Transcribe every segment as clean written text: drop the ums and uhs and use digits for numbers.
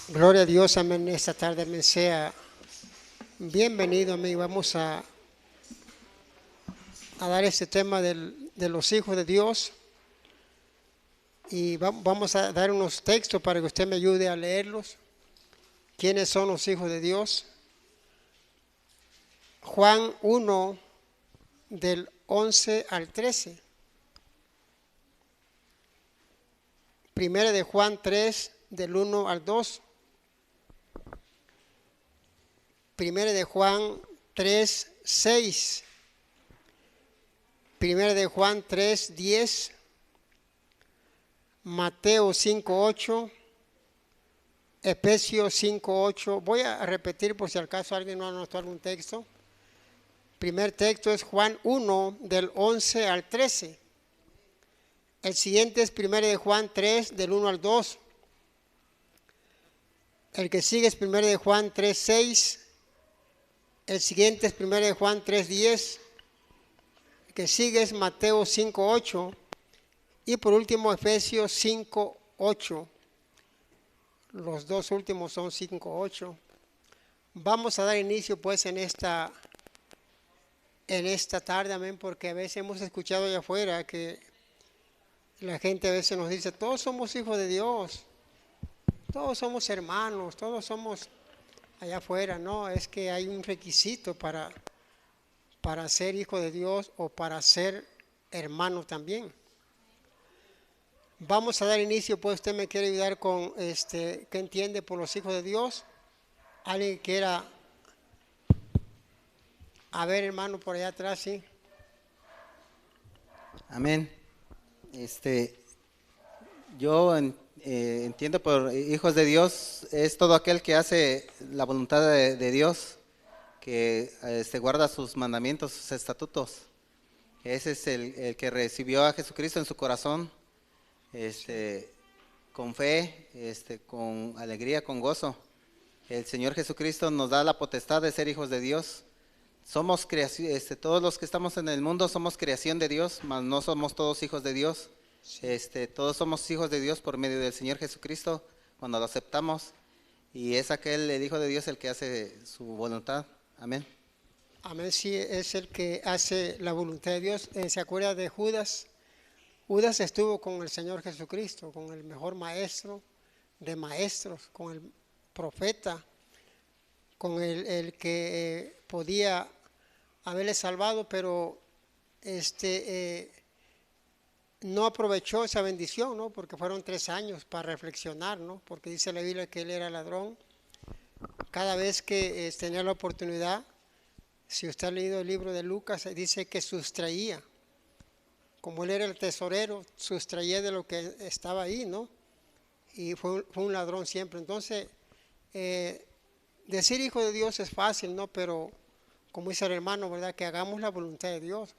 Gloria a Dios, amén. Esta tarde, amén, sea bienvenido, amén. Vamos a dar este tema de los hijos de Dios y vamos a dar unos textos para que usted me ayude a leerlos. ¿Quiénes son los hijos de Dios? Juan 1, del 11 al 13. Primera de Juan 3, del 1 al 2. Primera de Juan 3, 6. Primera de Juan 3, 10. Mateo 5, 8. Efesios 5, 8. Voy a repetir por si acaso alguien no anotó algún texto. Primer texto es Juan 1, del 11 al 13. El siguiente es 1 de Juan 3, del 1 al 2. El que sigue es 1 de Juan 3, 6. El siguiente es 1 de Juan 3, 10. El que sigue es Mateo 5, 8. Y por último Efesios 5, 8. Los dos últimos son 5, 8. Vamos a dar inicio pues en esta tarde, amén, porque a veces hemos escuchado allá afuera que la gente a veces nos dice, todos somos hijos de Dios, todos somos hermanos, todos somos allá afuera. No, es que hay un requisito para ser hijo de Dios o para ser hermano también. Vamos a dar inicio, pues usted me quiere ayudar con ¿qué entiende por los hijos de Dios? Alguien que quiera, a ver, hermano, por allá atrás, sí. Amén. Yo entiendo por hijos de Dios es todo aquel que hace la voluntad de Dios, que guarda sus mandamientos, sus estatutos. Ese es el que recibió a Jesucristo en su corazón, con fe, con alegría, con gozo. El Señor Jesucristo nos da la potestad de ser hijos de Dios. Somos creación, todos los que estamos en el mundo somos creación de Dios, mas no somos todos hijos de Dios. Todos somos hijos de Dios por medio del Señor Jesucristo cuando lo aceptamos, y es aquel, el Hijo de Dios, el que hace su voluntad. Amén. Amén, sí, es el que hace la voluntad de Dios. ¿Se acuerda de Judas? Judas estuvo con el Señor Jesucristo, con el mejor maestro de maestros, con el profeta, con el que podía haberle salvado, pero no aprovechó esa bendición, ¿no? Porque fueron 3 años para reflexionar, ¿no? Porque dice la Biblia que él era ladrón. Cada vez que tenía la oportunidad, si usted ha leído el libro de Lucas, dice que sustraía. Como él era el tesorero, sustraía de lo que estaba ahí, ¿no? Y fue un ladrón siempre. Entonces, decir hijo de Dios es fácil, ¿no? Pero, como dice el hermano, ¿verdad? Que hagamos la voluntad de Dios.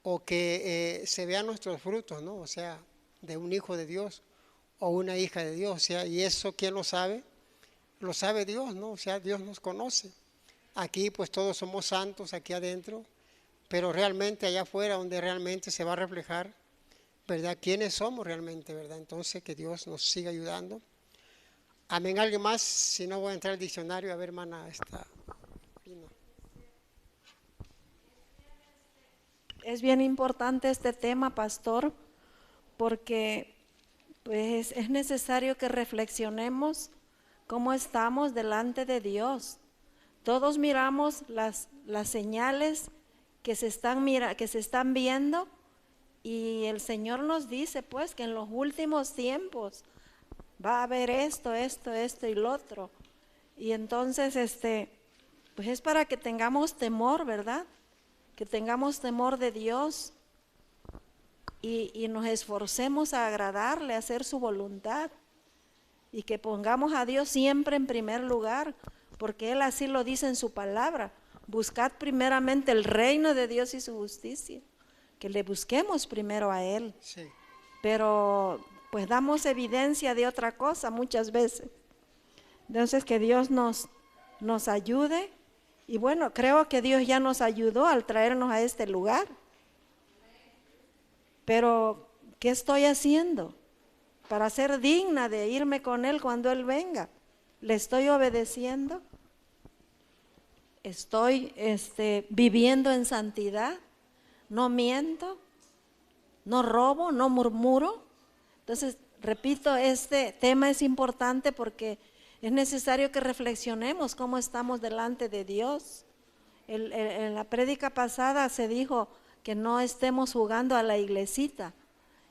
O que se vean nuestros frutos, ¿no? O sea, de un hijo de Dios o una hija de Dios. O sea, y eso, ¿quién lo sabe? Lo sabe Dios, ¿no? O sea, Dios nos conoce. Aquí, pues, todos somos santos aquí adentro, pero realmente allá afuera, donde realmente se va a reflejar, ¿verdad? ¿Quiénes somos realmente, verdad? Entonces, que Dios nos siga ayudando. Amén. ¿Alguien más? Si no, voy a entrar al diccionario. A ver, hermana, esta. Es bien importante este tema, pastor, porque pues es necesario que reflexionemos cómo estamos delante de Dios. Todos miramos las señales que se están viendo, y el Señor nos dice pues que en los últimos tiempos va a haber esto y lo otro. Y entonces pues es para que tengamos temor, ¿verdad? Que tengamos temor de Dios y nos esforcemos a agradarle, a hacer su voluntad, y que pongamos a Dios siempre en primer lugar, porque Él así lo dice en su palabra: buscad primeramente el reino de Dios y su justicia, que le busquemos primero a Él. Sí. Pero pues damos evidencia de otra cosa muchas veces. Entonces, que Dios nos ayude. Y bueno, creo que Dios ya nos ayudó al traernos a este lugar. Pero, ¿qué estoy haciendo para ser digna de irme con Él cuando Él venga? ¿Le estoy obedeciendo? ¿Estoy viviendo en santidad? ¿No miento? ¿No robo? ¿No murmuro? Entonces, repito, este tema es importante porque es necesario que reflexionemos cómo estamos delante de Dios. En la prédica pasada se dijo que no estemos jugando a la iglesita,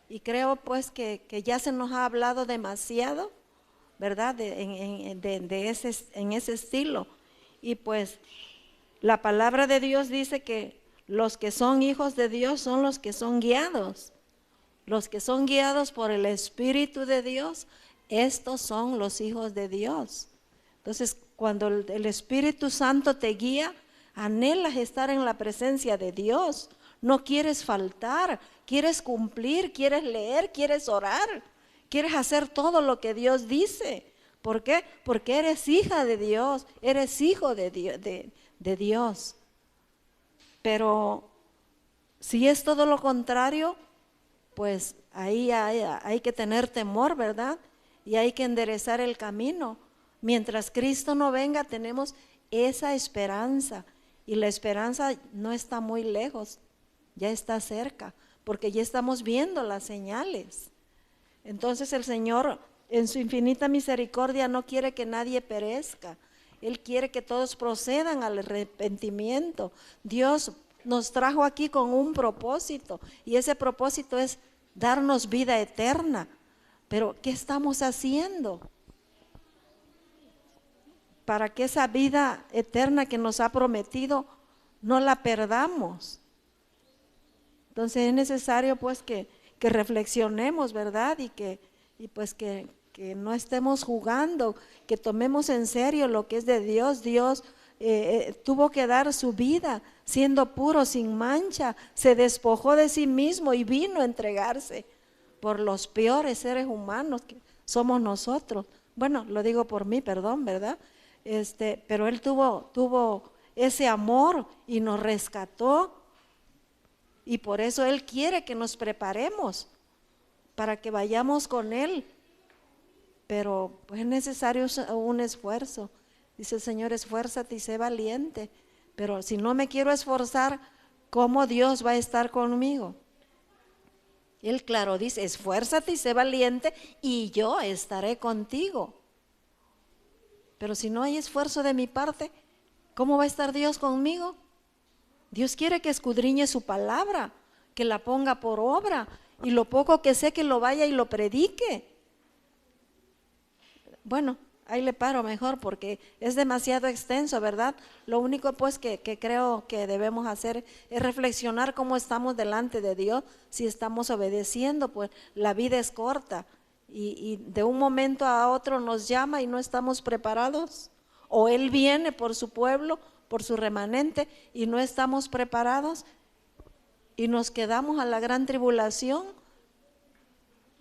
y creo pues que ya se nos ha hablado demasiado, ¿verdad? En ese estilo. Y pues la palabra de Dios dice que los que son hijos de Dios son los que son guiados. Los que son guiados por el Espíritu de Dios, estos son los hijos de Dios. Entonces, cuando el Espíritu Santo te guía, anhelas estar en la presencia de Dios. No quieres faltar, quieres cumplir, quieres leer, quieres orar, quieres hacer todo lo que Dios dice. ¿Por qué? Porque eres hija de Dios, eres hijo de Dios. Pero si es todo lo contrario, pues ahí hay que tener temor, ¿verdad? Y hay que enderezar el camino. Mientras Cristo no venga, tenemos esa esperanza. Y la esperanza no está muy lejos, ya está cerca, porque ya estamos viendo las señales. Entonces el Señor, en su infinita misericordia, no quiere que nadie perezca. Él quiere que todos procedan al arrepentimiento. Dios nos trajo aquí con un propósito, y ese propósito es darnos vida eterna. Pero ¿qué estamos haciendo para que esa vida eterna que nos ha prometido no la perdamos? Entonces es necesario pues que reflexionemos, ¿verdad? Y pues que no estemos jugando, que tomemos en serio lo que es de Dios. Dios tuvo que dar su vida siendo puro, sin mancha, se despojó de sí mismo y vino a entregarse por los peores seres humanos que somos nosotros. Bueno, lo digo por mí, perdón, ¿verdad? Pero Él tuvo ese amor y nos rescató, y por eso Él quiere que nos preparemos para que vayamos con Él. Pero pues es necesario un esfuerzo. Dice el Señor, esfuérzate y sé valiente. Pero si no me quiero esforzar, ¿cómo Dios va a estar conmigo? Él, claro, dice, esfuérzate y sé valiente y yo estaré contigo. Pero si no hay esfuerzo de mi parte, ¿cómo va a estar Dios conmigo? Dios quiere que escudriñe su palabra, que la ponga por obra, y lo poco que sé que lo vaya y lo predique. Bueno, ahí le paro mejor porque es demasiado extenso, ¿verdad? Lo único pues que creo que debemos hacer es reflexionar cómo estamos delante de Dios. Si estamos obedeciendo, pues la vida es corta, y de un momento a otro nos llama y no estamos preparados. O Él viene por su pueblo, por su remanente, y no estamos preparados y nos quedamos a la gran tribulación.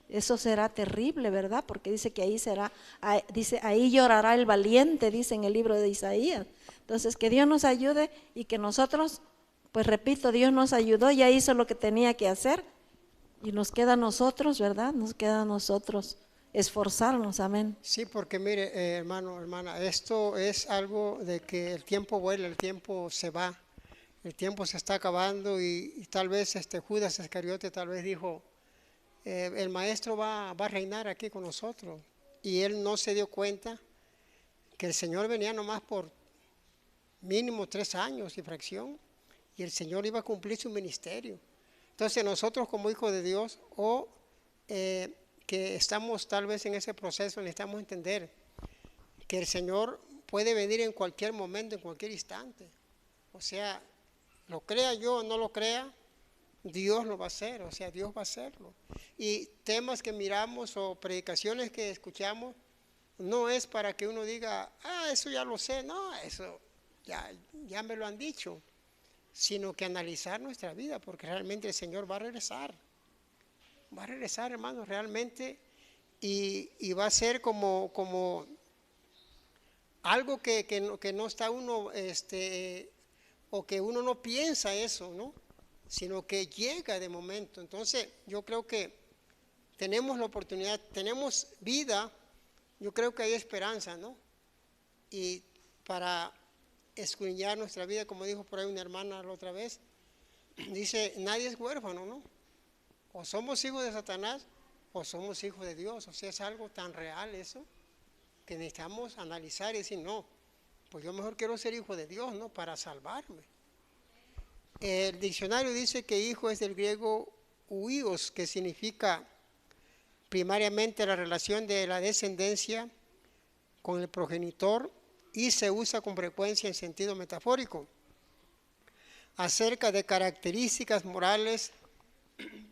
Eso será terrible, ¿verdad? Porque dice que ahí llorará el valiente, dice en el libro de Isaías. Entonces, que Dios nos ayude y que nosotros, pues repito, Dios nos ayudó, ya hizo lo que tenía que hacer, y nos queda a nosotros, ¿verdad? Nos queda a nosotros esforzarnos, amén. Sí, porque mire, hermano, hermana, esto es algo de que el tiempo vuela, el tiempo se va, el tiempo se está acabando, y tal vez Judas Iscariote tal vez dijo, el maestro va a reinar aquí con nosotros, y él no se dio cuenta que el Señor venía nomás por mínimo 3 años y fracción, y el Señor iba a cumplir su ministerio. Entonces nosotros como hijos de Dios, que estamos tal vez en ese proceso, necesitamos entender que el Señor puede venir en cualquier momento, en cualquier instante. O sea, lo crea yo o no lo crea, Dios lo va a hacer, o sea, Dios va a hacerlo. Y temas que miramos o predicaciones que escuchamos, no es para que uno diga, eso ya lo sé, no, eso ya me lo han dicho, sino que analizar nuestra vida, porque realmente el Señor va a regresar, hermanos, realmente, y va a ser como algo que no está uno, o que uno no piensa eso, ¿no? Sino que llega de momento. Entonces yo creo que tenemos la oportunidad, tenemos vida, yo creo que hay esperanza, ¿no? y para escudriñar nuestra vida, como dijo por ahí una hermana la otra vez, dice, nadie es huérfano, ¿no? O somos hijos de Satanás o somos hijos de Dios. O sea, es algo tan real eso que necesitamos analizar y decir, no, pues yo mejor quiero ser hijo de Dios, ¿no? Para salvarme. El diccionario dice que hijo es del griego huios, que significa primariamente la relación de la descendencia con el progenitor y se usa con frecuencia en sentido metafórico acerca de características morales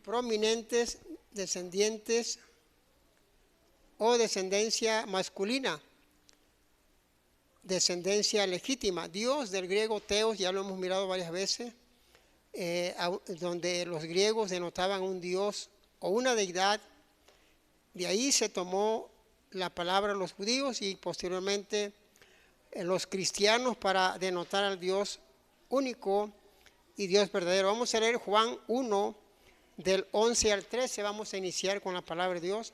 prominentes, descendientes o descendencia masculina, descendencia legítima. Dios, del griego teos, ya lo hemos mirado varias veces, donde los griegos denotaban un dios o una deidad. De ahí se tomó la palabra los judíos y posteriormente los cristianos para denotar al Dios único y Dios verdadero. Vamos a leer Juan 1, del 11 al 13. Vamos a iniciar con la palabra de Dios.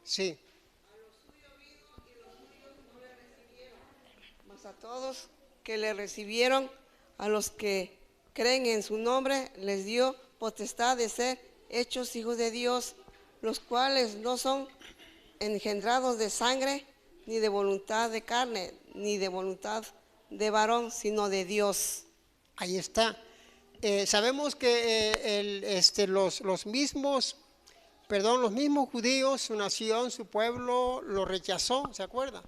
Sí. Mas a todos que le recibieron, a los que creen en su nombre, les dio potestad de ser hechos hijos de Dios, los cuales no son engendrados de sangre, ni de voluntad de carne, ni de voluntad de varón, sino de Dios. Ahí está. Sabemos que los mismos judíos, su nación, su pueblo, lo rechazó, ¿se acuerda?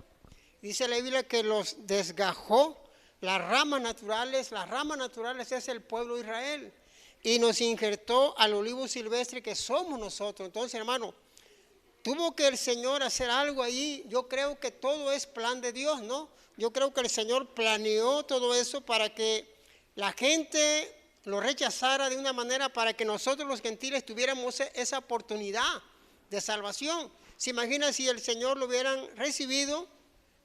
Dice la Biblia que los desgajó las ramas naturales es el pueblo de Israel, y nos injertó al olivo silvestre que somos nosotros. Entonces, hermano, tuvo que el Señor hacer algo ahí. Yo creo que todo es plan de Dios, ¿no? Yo creo que el Señor planeó todo eso para que la gente lo rechazara de una manera para que nosotros los gentiles tuviéramos esa oportunidad de salvación. ¿Se imagina si el Señor lo hubieran recibido?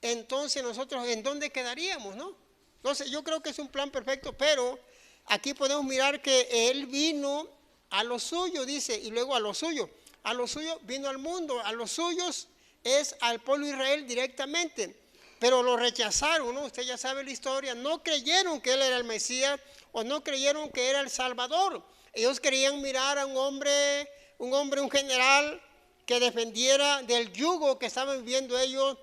Entonces nosotros, ¿en dónde quedaríamos, no? Entonces yo creo que es un plan perfecto, pero aquí podemos mirar que Él vino a lo suyo, dice, y luego a lo suyo vino al mundo, a los suyos es al pueblo de Israel directamente, pero lo rechazaron, ¿no? Usted ya sabe la historia, no creyeron que Él era el Mesías o no creyeron que era el Salvador. Ellos querían mirar a un general que defendiera del yugo que estaban viviendo ellos,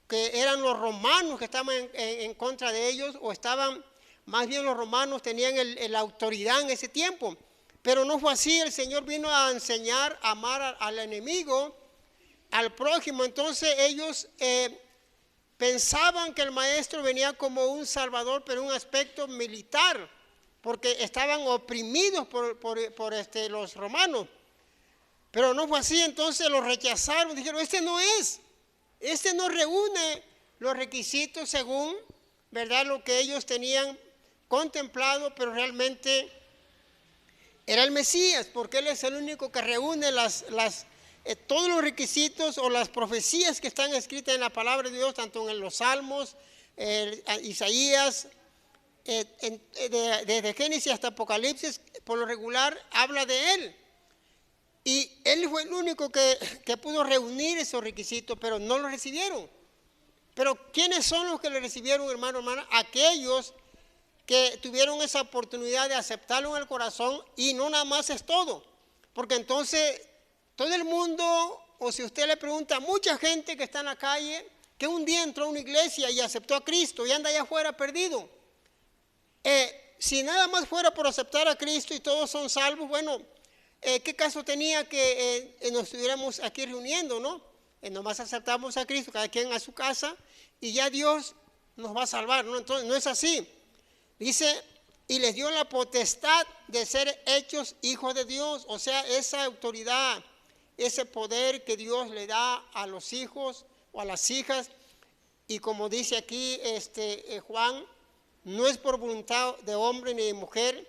que eran los romanos que estaban en contra de ellos, o estaban, más bien los romanos tenían la autoridad en ese tiempo. Pero no fue así. El Señor vino a enseñar a amar al enemigo, al prójimo. Entonces ellos pensaban que el maestro venía como un salvador, pero un aspecto militar, porque estaban oprimidos por los romanos. Pero no fue así. Entonces los rechazaron, dijeron, este no reúne los requisitos según, ¿verdad?, lo que ellos tenían contemplado, pero realmente era el Mesías, porque Él es el único que reúne todos los requisitos o las profecías que están escritas en la palabra de Dios, tanto en los Salmos, Isaías, desde Génesis hasta Apocalipsis, por lo regular habla de Él. Y Él fue el único que pudo reunir esos requisitos, pero no los recibieron. Pero ¿quiénes son los que le recibieron, hermano, hermana? Aquellos que tuvieron esa oportunidad de aceptarlo en el corazón, y no nada más es todo. Porque entonces todo el mundo, o si usted le pregunta a mucha gente que está en la calle, que un día entró a una iglesia y aceptó a Cristo y anda allá afuera perdido. Si nada más fuera por aceptar a Cristo y todos son salvos, bueno, ¿qué caso tenía que nos estuviéramos aquí reuniendo, no? Nomás aceptamos a Cristo, cada quien a su casa, y ya Dios nos va a salvar, ¿no? Entonces no es así. Dice, y les dio la potestad de ser hechos hijos de Dios. O sea, esa autoridad, ese poder que Dios le da a los hijos o a las hijas. Y como dice aquí Juan, no es por voluntad de hombre ni de mujer,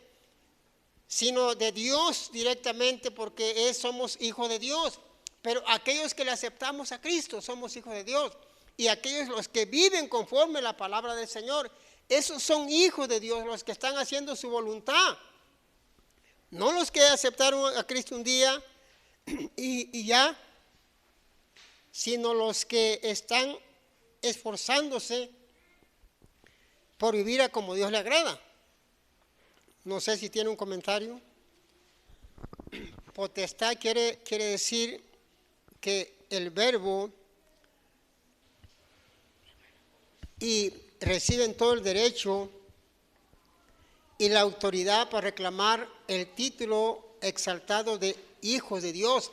sino de Dios directamente, porque somos hijos de Dios. Pero aquellos que le aceptamos a Cristo somos hijos de Dios. Y aquellos los que viven conforme a la palabra del Señor, esos son hijos de Dios, los que están haciendo su voluntad. No los que aceptaron a Cristo un día y ya, sino los que están esforzándose por vivir a como Dios le agrada. No sé si tiene un comentario. Potestad quiere decir que el verbo y reciben todo el derecho y la autoridad para reclamar el título exaltado de hijos de Dios.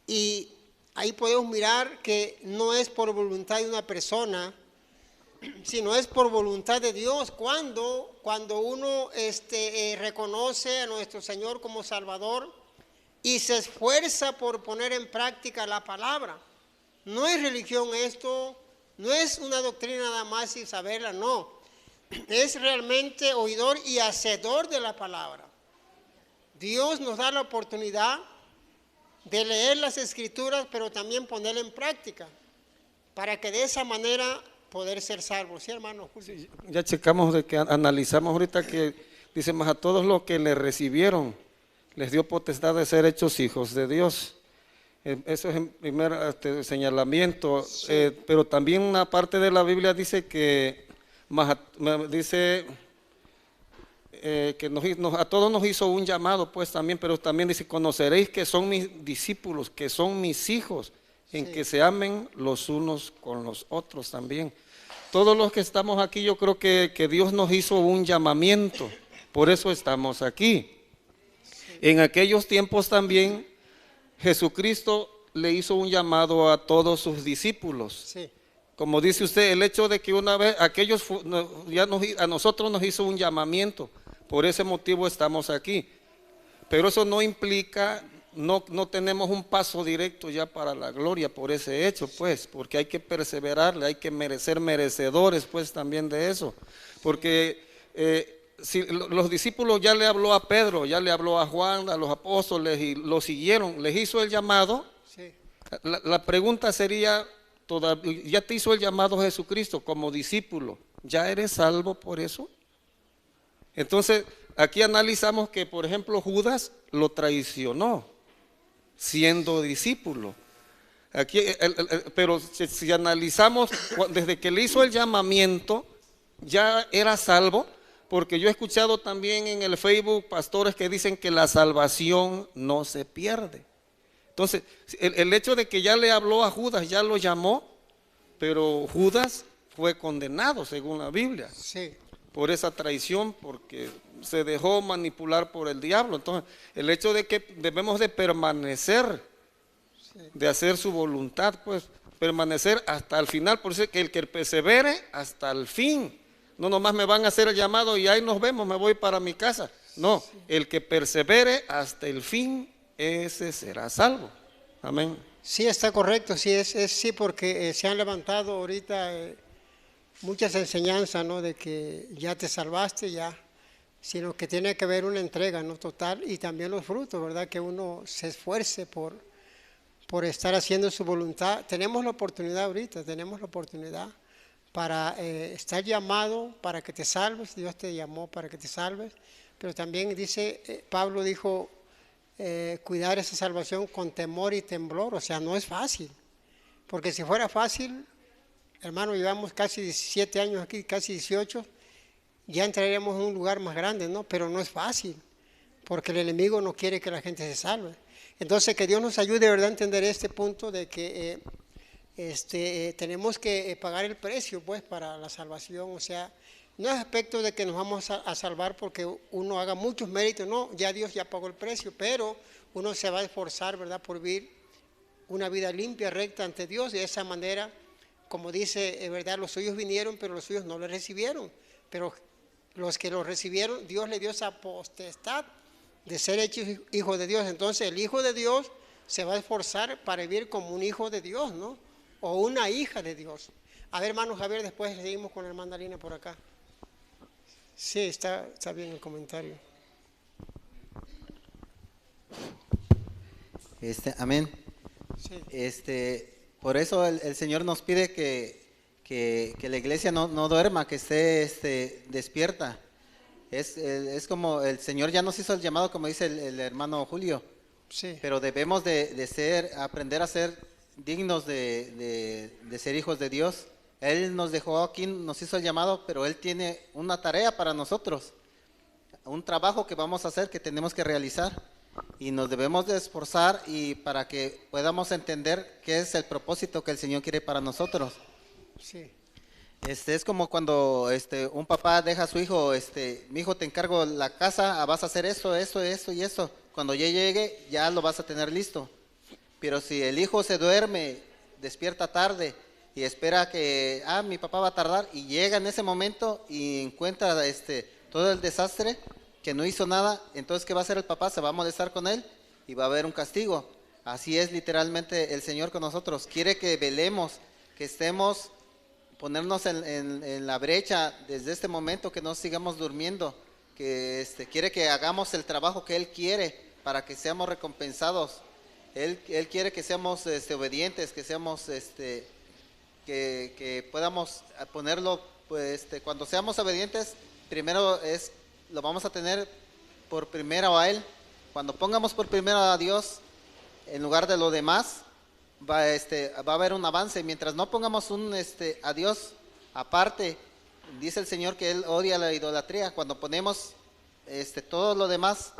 Y ahí podemos mirar que no es por voluntad de una persona, sino es por voluntad de Dios. Cuando uno reconoce a nuestro Señor como Salvador y se esfuerza por poner en práctica la palabra. No es religión esto, no es una doctrina nada más y saberla, no. Es realmente oidor y hacedor de la palabra. Dios nos da la oportunidad de leer las Escrituras, pero también ponerla en práctica, para que de esa manera poder ser salvos. ¿Sí, hermano Julio? Sí, ya checamos de que analizamos ahorita que dice más a todos los que le recibieron, les dio potestad de ser hechos hijos de Dios. Eso es el primer señalamiento, sí. Pero también una parte de la Biblia dice que a todos nos hizo un llamado, pues también, pero también dice, conoceréis que son mis discípulos, que son mis hijos, en sí, que se amen los unos con los otros también. Todos los que estamos aquí, yo creo que Dios nos hizo un llamamiento, por eso estamos aquí. Sí. En aquellos tiempos también, Jesucristo le hizo un llamado a todos sus discípulos. Sí. Como dice usted, el hecho de que una vez a nosotros nos hizo un llamamiento, por ese motivo estamos aquí. Pero eso no implica, no tenemos un paso directo ya para la gloria por ese hecho, pues, porque hay que perseverarle, hay que ser merecedores, pues, también de eso. Porque si los discípulos ya le habló a Pedro, ya le habló a Juan, a los apóstoles y lo siguieron, les hizo el llamado. Sí. La pregunta sería, ya te hizo el llamado Jesucristo como discípulo, ¿ya eres salvo por eso? Entonces, aquí analizamos que, por ejemplo, Judas lo traicionó siendo discípulo. Aquí, pero si analizamos, desde que le hizo el llamamiento, ya era salvo, porque yo he escuchado también en el Facebook pastores que dicen que la salvación no se pierde. Entonces, el hecho de que ya le habló a Judas, ya lo llamó, pero Judas fue condenado según la Biblia. Sí. Por esa traición, porque se dejó manipular por el diablo. Entonces, el hecho de que debemos de permanecer, sí, de hacer su voluntad, pues, permanecer hasta el final, por eso que el que persevere hasta el fin. No nomás me van a hacer el llamado y ahí nos vemos, me voy para mi casa. No, sí, el que persevere hasta el fin, ese será salvo. Amén. Sí, está correcto, sí, sí, porque se han levantado ahorita muchas enseñanzas, ¿no? De que ya te salvaste, ya, sino que tiene que haber una entrega, ¿no? Total, y también los frutos, ¿verdad? Que uno se esfuerce por estar haciendo su voluntad. Tenemos la oportunidad ahorita, tenemos la oportunidad para estar llamado para que te salves. Dios te llamó para que te salves, pero también dice, Pablo dijo, cuidar esa salvación con temor y temblor. O sea, no es fácil, porque si fuera fácil, hermano, llevamos casi 17 años aquí, casi 18, ya entraríamos en un lugar más grande, ¿no? Pero no es fácil, porque el enemigo no quiere que la gente se salve. Entonces, que Dios nos ayude, ¿verdad?, a entender este punto de que tenemos que pagar el precio, pues, para la salvación. O sea, no es aspecto de que nos vamos a salvar porque uno haga muchos méritos, no, ya Dios ya pagó el precio, pero uno se va a esforzar, ¿verdad?, por vivir una vida limpia, recta ante Dios. Y de esa manera, como dice, ¿verdad?, los suyos vinieron, pero los suyos no le recibieron. Pero los que lo recibieron, Dios le dio esa potestad de ser hechos hijos de Dios. Entonces, el hijo de Dios se va a esforzar para vivir como un hijo de Dios, ¿no? O una hija de Dios. A ver, hermano Javier, después seguimos con la hermana Lina por acá. Sí, está bien el comentario. Amén. Sí. Por eso el Señor nos pide que la iglesia no duerma, que esté despierta. Es como el Señor ya nos hizo el llamado, como dice el hermano Julio. Sí. Pero debemos de aprender a ser dignos de ser hijos de Dios. Él nos dejó aquí, nos hizo el llamado, pero Él tiene una tarea para nosotros, un trabajo que vamos a hacer, que tenemos que realizar, y nos debemos de esforzar y para que podamos entender qué es el propósito que el Señor quiere para nosotros. Sí. Es como cuando un papá deja a su hijo, mi hijo, te encargo la casa, vas a hacer esto y eso. Cuando ya llegue, ya lo vas a tener listo. Pero si el hijo se duerme, despierta tarde y espera que, mi papá va a tardar, y llega en ese momento y encuentra todo el desastre, que no hizo nada, entonces ¿qué va a hacer el papá? Se va a molestar con él y va a haber un castigo. Así es literalmente el Señor con nosotros. Quiere que velemos, que estemos, ponernos en la brecha desde este momento, que no sigamos durmiendo, que quiere que hagamos el trabajo que Él quiere para que seamos recompensados. Él quiere que seamos obedientes, que seamos que podamos ponerlo, pues cuando seamos obedientes, primero lo vamos a tener por primero a Él. Cuando pongamos por primero a Dios en lugar de lo demás, va a haber un avance. Mientras no pongamos a Dios aparte, dice el Señor que Él odia la idolatría. Cuando ponemos todo lo demás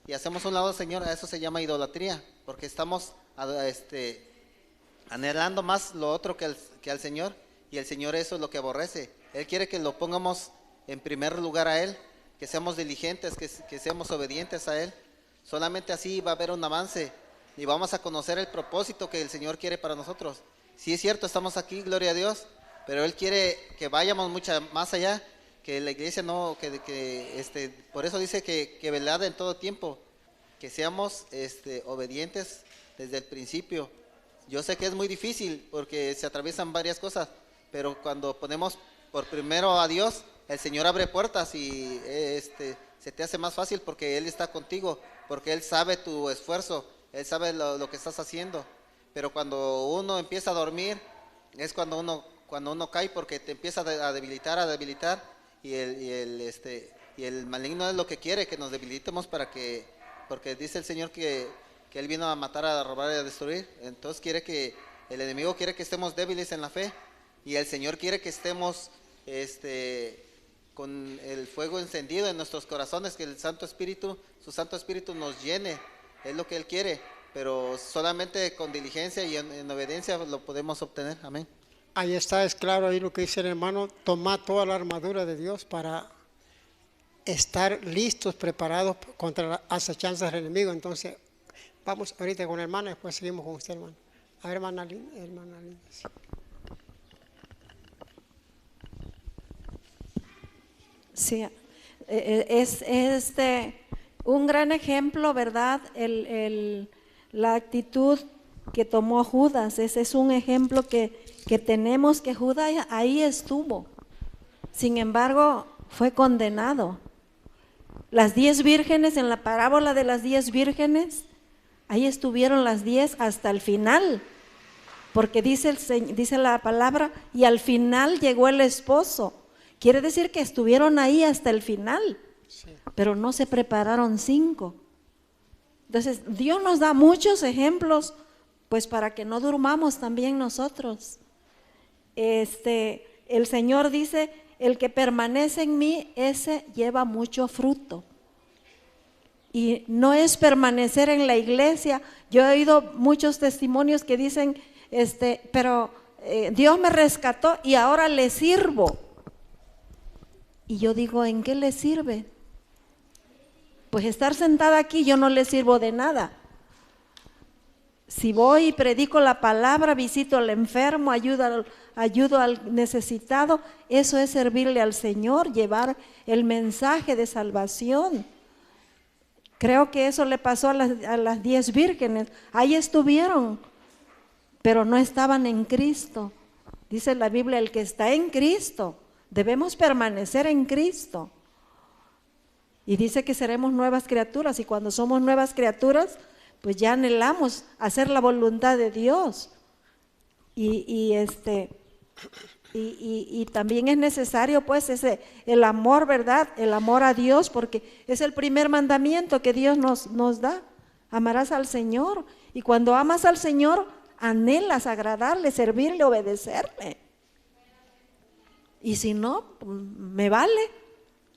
y hacemos un lado al Señor, a eso se llama idolatría, porque estamos anhelando más lo otro que al Señor, y el Señor eso es lo que aborrece. Él quiere que lo pongamos en primer lugar a Él, que seamos diligentes, que seamos obedientes a Él. Solamente así va a haber un avance y vamos a conocer el propósito que el Señor quiere para nosotros. Sí es cierto, estamos aquí, gloria a Dios, pero Él quiere que vayamos mucho más allá, que la iglesia no, por eso dice que velad en todo tiempo, que seamos obedientes desde el principio. Yo sé que es muy difícil porque se atraviesan varias cosas, pero cuando ponemos por primero a Dios, el Señor abre puertas y se te hace más fácil porque Él está contigo, porque Él sabe tu esfuerzo, Él sabe lo que estás haciendo. Pero cuando uno empieza a dormir, es cuando uno cae, porque te empieza a debilitar, y el maligno es lo que quiere, que nos debilitemos porque dice el Señor que Él vino a matar, a robar y a destruir. Entonces el enemigo quiere que estemos débiles en la fe, y el Señor quiere que estemos con el fuego encendido en nuestros corazones, que el Santo Espíritu, su Santo Espíritu nos llene. Es lo que Él quiere, pero solamente con diligencia y en obediencia lo podemos obtener. Amén. Ahí está, es claro ahí lo que dice el hermano: tomar toda la armadura de Dios para estar listos, preparados contra las acechanzas del enemigo. Entonces, vamos ahorita con la hermana, después seguimos con usted, hermano. A ver, hermana Linda. Sí. Sí, es un gran ejemplo, ¿verdad? La actitud que tomó Judas, ese es un ejemplo que tenemos, que Judas ahí estuvo. Sin embargo, fue condenado. Las 10 vírgenes, en la parábola de las 10 vírgenes, ahí estuvieron las 10 hasta el final, porque dice la palabra, y al final llegó el esposo. Quiere decir que estuvieron ahí hasta el final, sí, pero no se prepararon 5. Entonces, Dios nos da muchos ejemplos, pues para que no durmamos también nosotros. El Señor dice: el que permanece en mí, ese lleva mucho fruto. Y no es permanecer en la iglesia. Yo he oído muchos testimonios que dicen, pero Dios me rescató y ahora le sirvo. Y yo digo, ¿en qué le sirve? Pues estar sentada aquí yo no le sirvo de nada. Si voy y predico la palabra, visito al enfermo, ayudo al necesitado, eso es servirle al Señor, llevar el mensaje de salvación. Creo que eso le pasó a las 10 vírgenes. Ahí estuvieron, pero no estaban en Cristo. Dice la Biblia, el que está en Cristo, debemos permanecer en Cristo. Y dice que seremos nuevas criaturas, y cuando somos nuevas criaturas, pues ya anhelamos hacer la voluntad de Dios. Y también es necesario, pues, el amor, ¿verdad? El amor a Dios, porque es el primer mandamiento que Dios nos da. Amarás al Señor, y cuando amas al Señor, anhelas agradarle, servirle, obedecerle. Y si no, pues, me vale,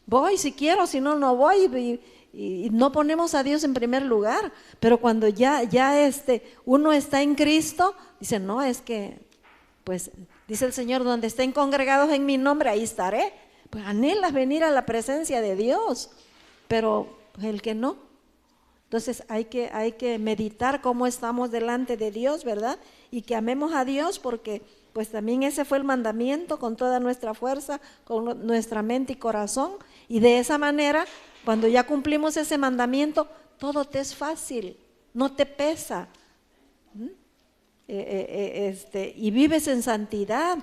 voy si quiero, si no, no voy. Y no ponemos a Dios en primer lugar. Pero cuando ya uno está en Cristo, dice, no, es que, pues, dice el Señor, donde estén congregados en mi nombre, ahí estaré. Pues anhelas venir a la presencia de Dios, pero pues, el que no. Entonces hay que meditar cómo estamos delante de Dios, ¿verdad? Y que amemos a Dios, porque pues también ese fue el mandamiento, con toda nuestra fuerza, con nuestra mente y corazón. Y de esa manera, cuando ya cumplimos ese mandamiento, todo te es fácil, no te pesa. Y vives en santidad.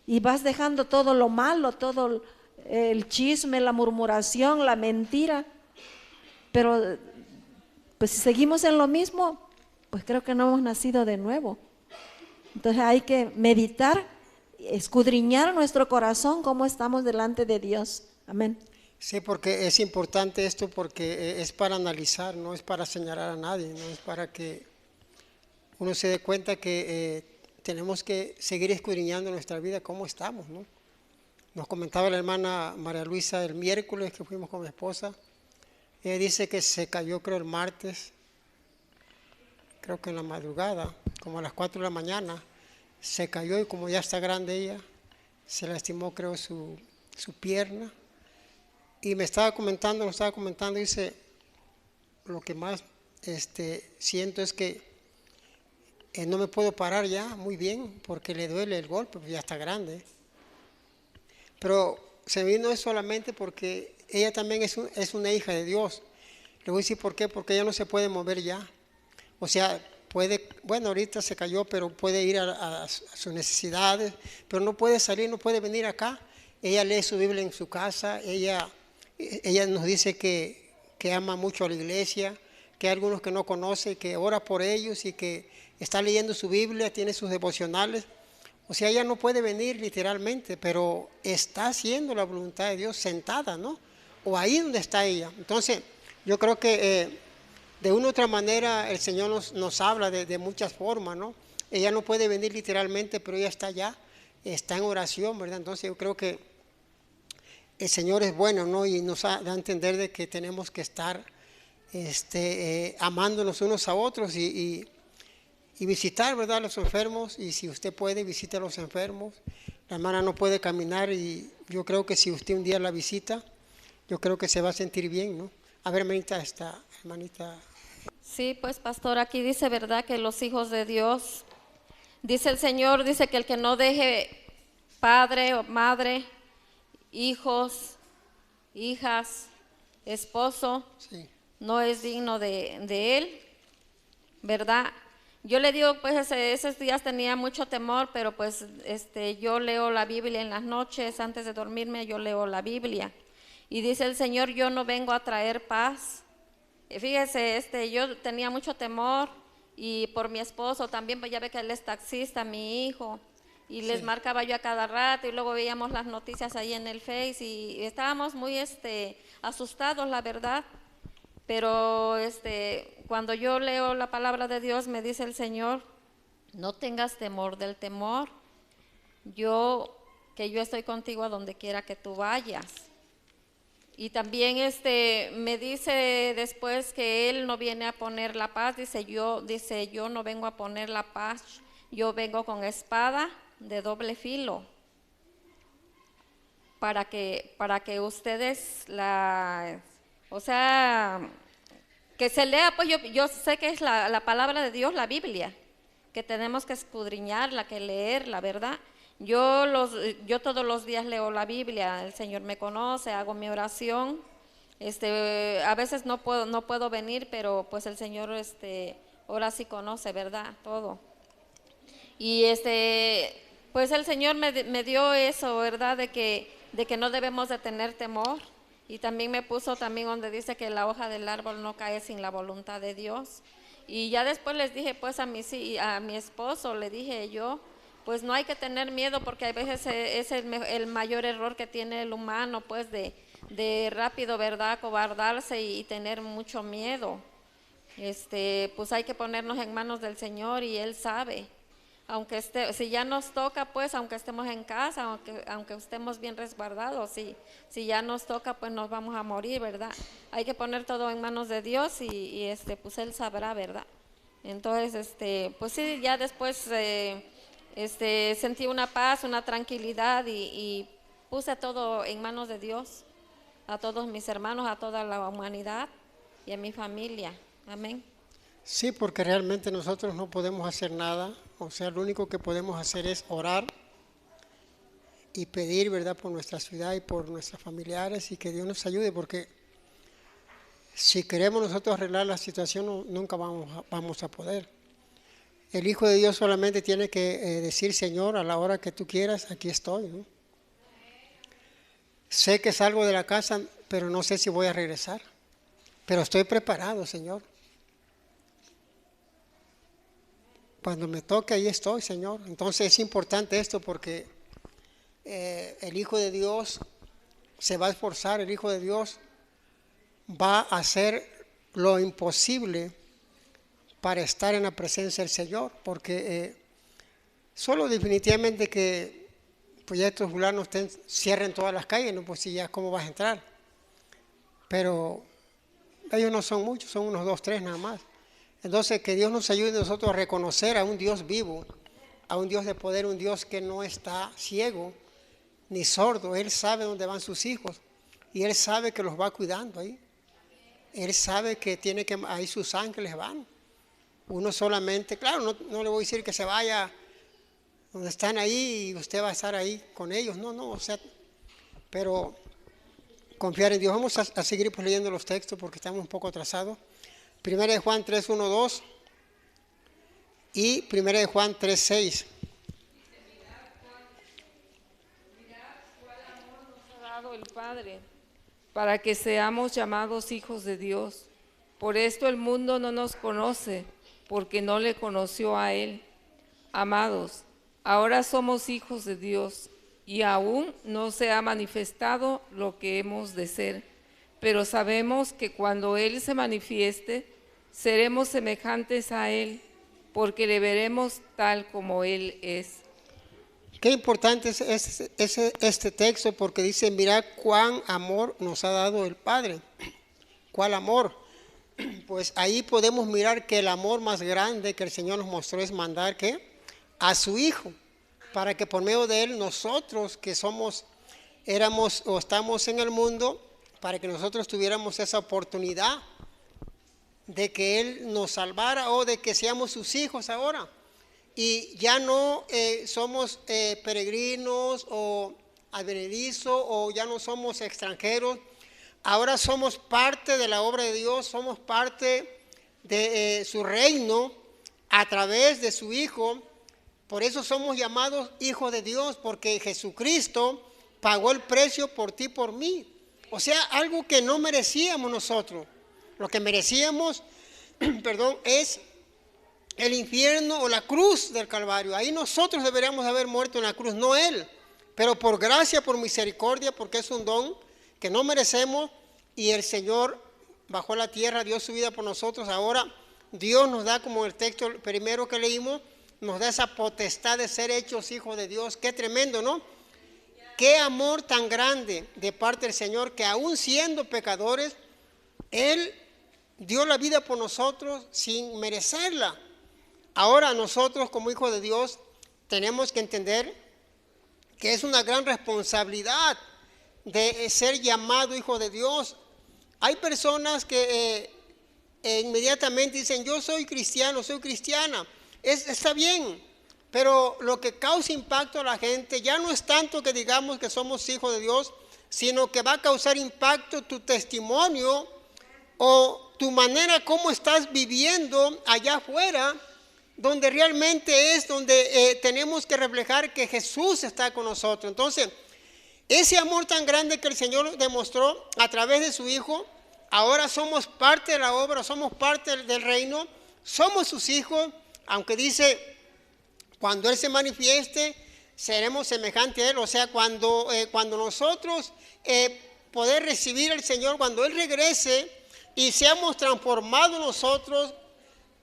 Y vas dejando todo lo malo, todo el chisme, la murmuración, la mentira. Pero pues si seguimos en lo mismo, pues creo que no hemos nacido de nuevo. Entonces hay que meditar, escudriñar nuestro corazón, cómo estamos delante de Dios. Amén. Sí, porque es importante esto, porque es para analizar, no es para señalar a nadie, no es para que uno se dé cuenta que tenemos que seguir escudriñando nuestra vida, cómo estamos, ¿no? Nos comentaba la hermana María Luisa el miércoles que fuimos con mi esposa. Ella dice que se cayó, creo, el martes, creo que en la madrugada, como a las 4 de la mañana, se cayó y como ya está grande ella, se lastimó, creo, su pierna. Y nos estaba comentando, dice, lo que más siento es que no me puedo parar ya muy bien porque le duele el golpe, pues ya está grande. Pero se vino eso solamente porque ella también es una hija de Dios. Le voy a decir por qué, porque ella no se puede mover ya. O sea, puede, bueno, ahorita se cayó, pero puede ir a sus necesidades, pero no puede salir, no puede venir acá. Ella lee su Biblia en su casa, ella nos dice que ama mucho a la iglesia, que hay algunos que no conoce, que ora por ellos y que está leyendo su Biblia, tiene sus devocionales. O sea, ella no puede venir literalmente, pero está haciendo la voluntad de Dios sentada, ¿no? O ahí donde está ella. Entonces, yo creo que de una u otra manera el Señor nos habla de muchas formas, ¿no? Ella no puede venir literalmente, pero ella está allá, está en oración, ¿verdad? Entonces yo creo que el Señor es bueno, ¿no? Y nos da a entender de que tenemos que estar amándonos unos a otros y visitar, ¿verdad?, a los enfermos. Y si usted puede, visite a los enfermos. La hermana no puede caminar y yo creo que si usted un día la visita, yo creo que se va a sentir bien, ¿no? A ver, hermanita. Sí, pues pastor, aquí dice, ¿verdad?, que los hijos de Dios, dice el Señor, dice que el que no deje padre o madre, hijos, hijas, esposo, Sí. no es digno de él, ¿verdad? Yo le digo, pues esos días tenía mucho temor, pero pues yo leo la Biblia en las noches, antes de dormirme yo leo la Biblia. Y dice el Señor, yo no vengo a traer paz. Fíjese, yo tenía mucho temor y por mi esposo también, pues ya ve que él es taxista, mi hijo, y les marcaba yo a cada rato y luego veíamos las noticias ahí en el Face y estábamos muy asustados, la verdad. Pero cuando yo leo la palabra de Dios me dice el Señor, no tengas temor del temor, que yo estoy contigo a donde quiera que tú vayas. Y también me dice después que Él no viene a poner la paz, dice yo no vengo a poner la paz, yo vengo con espada de doble filo, para que ustedes o sea, que se lea, pues yo sé que es la palabra de Dios, la Biblia, que tenemos que escudriñarla, que leerla, ¿verdad? Yo todos los días leo la Biblia, el Señor me conoce, hago mi oración, a veces no puedo venir, pero pues el Señor ahora sí conoce, ¿verdad? Todo. Y pues el Señor me dio eso, ¿verdad? De que no debemos de tener temor. Y también me puso también donde dice que la hoja del árbol no cae sin la voluntad de Dios. Y ya después les dije pues a mi esposo, le dije yo, pues no hay que tener miedo porque a veces es el mayor error que tiene el humano, pues de rápido, ¿verdad?, acobardarse y tener mucho miedo. pues hay que ponernos en manos del Señor y Él sabe. Aunque si ya nos toca, pues, aunque estemos en casa, aunque estemos bien resguardados, si ya nos toca, pues nos vamos a morir, ¿verdad? Hay que poner todo en manos de Dios y pues Él sabrá, ¿verdad? Entonces, pues sí, ya después sentí una paz, una tranquilidad y puse todo en manos de Dios, a todos mis hermanos, a toda la humanidad y a mi familia. Amén. Sí, porque realmente nosotros no podemos hacer nada, o sea, lo único que podemos hacer es orar y pedir, ¿verdad?, por nuestra ciudad y por nuestros familiares y que Dios nos ayude, porque si queremos nosotros arreglar la situación nunca vamos a poder. El Hijo de Dios solamente tiene que decir, Señor, a la hora que tú quieras, aquí estoy, ¿no? Sé que salgo de la casa, pero no sé si voy a regresar, pero estoy preparado, Señor. Cuando me toque, ahí estoy, Señor. Entonces es importante esto porque el Hijo de Dios se va a esforzar, el Hijo de Dios va a hacer lo imposible para estar en la presencia del Señor, porque solo definitivamente que pues ya estos fulanos cierren todas las calles, ¿no? Pues si ya cómo vas a entrar. Pero ellos no son muchos, son unos 2, 3 nada más. Entonces, que Dios nos ayude a nosotros a reconocer a un Dios vivo, a un Dios de poder, un Dios que no está ciego ni sordo. Él sabe dónde van sus hijos y Él sabe que los va cuidando ahí. Él sabe que ahí sus ángeles van. Uno solamente, claro, no le voy a decir que se vaya donde están ahí y usted va a estar ahí con ellos. No, o sea, pero confiar en Dios. Vamos a seguir pues leyendo los textos porque estamos un poco atrasados. Primera de Juan 3, 1, 2 y Primera de Juan 3, 6. Mirad cuál amor nos ha dado el Padre, para que seamos llamados hijos de Dios. Por esto el mundo no nos conoce, porque no le conoció a Él. Amados, ahora somos hijos de Dios, y aún no se ha manifestado lo que hemos de ser. Pero sabemos que cuando Él se manifieste, seremos semejantes a Él, porque le veremos tal como Él es. Qué importante es este texto, porque dice, mirad cuán amor nos ha dado el Padre. ¿Cuál amor? Pues ahí podemos mirar que el amor más grande que el Señor nos mostró es mandar ¿qué? A su Hijo, para que por medio de Él nosotros que éramos o estamos en el mundo, para que nosotros tuviéramos esa oportunidad de que Él nos salvara o de que seamos sus hijos ahora. Y ya no somos peregrinos o advenedizos o ya no somos extranjeros. Ahora somos parte de la obra de Dios, somos parte de su reino a través de su Hijo. Por eso somos llamados hijos de Dios, porque Jesucristo pagó el precio por ti y por mí. O sea, algo que no merecíamos nosotros. Lo que merecíamos, es el infierno o la cruz del Calvario. Ahí nosotros deberíamos haber muerto en la cruz, no Él. Pero por gracia, por misericordia, porque es un don que no merecemos y el Señor bajó a la tierra, dio su vida por nosotros. Ahora Dios nos da, como el texto primero que leímos, nos da esa potestad de ser hechos hijos de Dios. Qué tremendo, ¿no? Qué amor tan grande de parte del Señor, que aún siendo pecadores, Él dio la vida por nosotros sin merecerla. Ahora nosotros como hijos de Dios tenemos que entender que es una gran responsabilidad de ser llamado hijo de Dios. Hay personas que inmediatamente dicen, yo soy cristiano, soy cristiana. Está bien, pero lo que causa impacto a la gente ya no es tanto que digamos que somos hijos de Dios, sino que va a causar impacto tu testimonio o tu manera como estás viviendo allá afuera, donde realmente es donde tenemos que reflejar que Jesús está con nosotros. Entonces, ese amor tan grande que el Señor demostró a través de su Hijo, ahora somos parte de la obra, somos parte del reino, somos sus hijos, aunque dice, cuando Él se manifieste, seremos semejantes a Él. O sea, cuando nosotros poder recibir al Señor, cuando Él regrese, y seamos transformados nosotros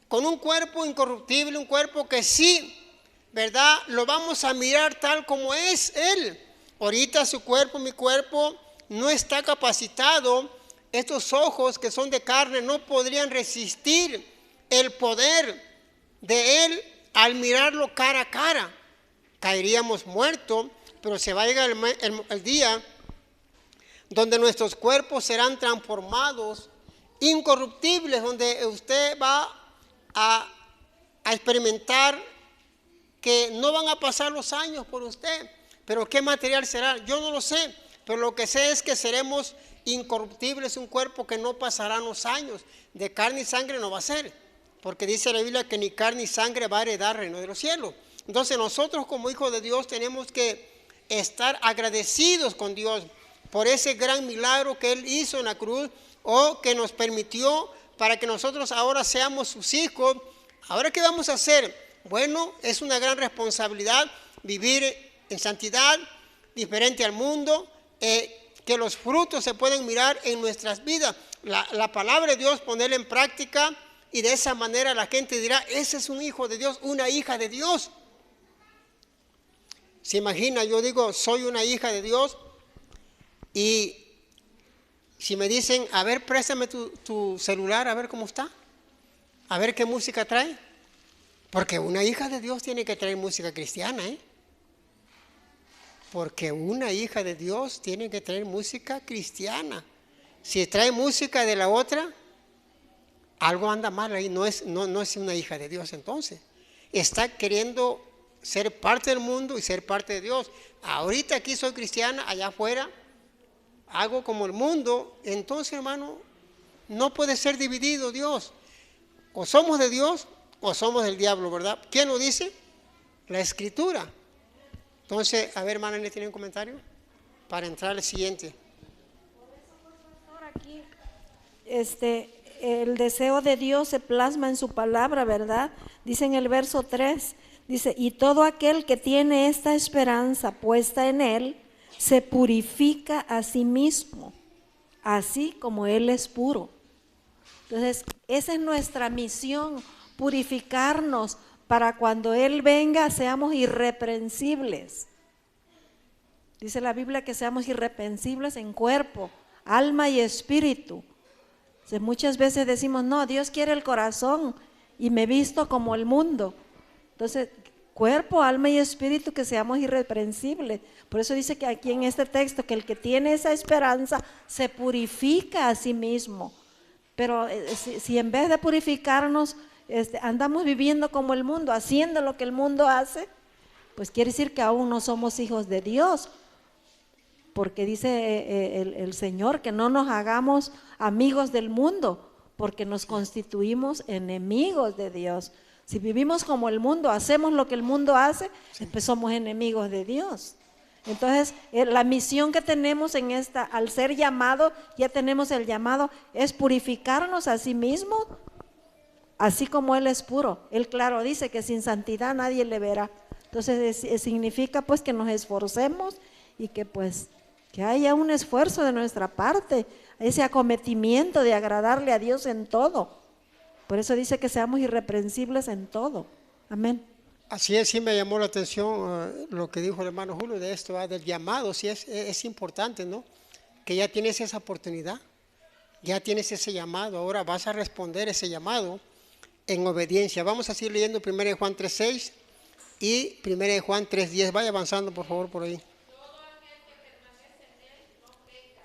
con un cuerpo incorruptible, un cuerpo que sí, ¿verdad? Lo vamos a mirar tal como es Él. Ahorita su cuerpo, mi cuerpo, no está capacitado. Estos ojos que son de carne no podrían resistir el poder de Él al mirarlo cara a cara. Caeríamos muertos, pero se va a llegar el día donde nuestros cuerpos serán transformados, incorruptibles, donde usted va a experimentar que no van a pasar los años por usted. Pero ¿qué material será? Yo no lo sé, pero lo que sé es que seremos incorruptibles, un cuerpo que no pasará los años. De carne y sangre no va a ser, porque dice la Biblia que ni carne ni sangre va a heredar el reino de los cielos. Entonces nosotros como hijos de Dios tenemos que estar agradecidos con Dios por ese gran milagro que Él hizo en la cruz, o que nos permitió para que nosotros ahora seamos sus hijos. ¿Ahora qué vamos a hacer? Bueno, es una gran responsabilidad vivir en santidad, diferente al mundo, que los frutos se pueden mirar en nuestras vidas. La palabra de Dios, ponerla en práctica, y de esa manera la gente dirá, ese es un hijo de Dios, una hija de Dios. Se imagina, yo digo, soy una hija de Dios, y si me dicen, a ver, préstame tu celular, a ver cómo está, a ver qué música trae, porque una hija de Dios tiene que traer música cristiana, porque una hija de Dios tiene que traer música cristiana. Si trae música de la otra, algo anda mal ahí, no es una hija de Dios. Entonces está queriendo ser parte del mundo y ser parte de Dios. Ahorita aquí soy cristiana, allá afuera hago como el mundo. Entonces, hermano, no puede ser dividido Dios. O somos de Dios o somos del diablo, ¿verdad? ¿Quién lo dice? La Escritura. Entonces, a ver, hermana, ¿le tiene un comentario? Para entrar al siguiente. Aquí, el deseo de Dios se plasma en su palabra, ¿verdad? Dice en el verso 3, dice, y todo aquel que tiene esta esperanza puesta en Él, se purifica a sí mismo, así como Él es puro. Entonces, esa es nuestra misión, purificarnos para cuando Él venga seamos irreprensibles. Dice la Biblia que seamos irreprensibles en cuerpo, alma y espíritu. Entonces, muchas veces decimos, no, Dios quiere el corazón y me visto como el mundo. Entonces, cuerpo, alma y espíritu, que seamos irreprensibles. Por eso dice que aquí en este texto que el que tiene esa esperanza se purifica a sí mismo. Pero si en vez de purificarnos andamos viviendo como el mundo, haciendo lo que el mundo hace, pues quiere decir que aún no somos hijos de Dios. Porque dice el Señor que no nos hagamos amigos del mundo, porque nos constituimos enemigos de Dios. Si vivimos como el mundo, hacemos lo que el mundo hace, pues somos enemigos de Dios. Entonces, la misión que tenemos en esta, al ser llamado, ya tenemos el llamado, es purificarnos a sí mismos, así como Él es puro. Él, claro, dice que sin santidad nadie le verá. Entonces, significa pues que nos esforcemos y que pues que haya un esfuerzo de nuestra parte, ese acometimiento de agradarle a Dios en todo. Por eso dice que seamos irreprensibles en todo. Amén. Así es, sí me llamó la atención lo que dijo el hermano Julio de esto, del llamado. Sí es importante, ¿no? Que ya tienes esa oportunidad, ya tienes ese llamado, ahora vas a responder ese llamado en obediencia. Vamos a seguir leyendo 1 Juan 3:6 y 1 Juan 3:10. Vaya avanzando, por favor, por ahí. Todo aquel que permanece en Él no peca.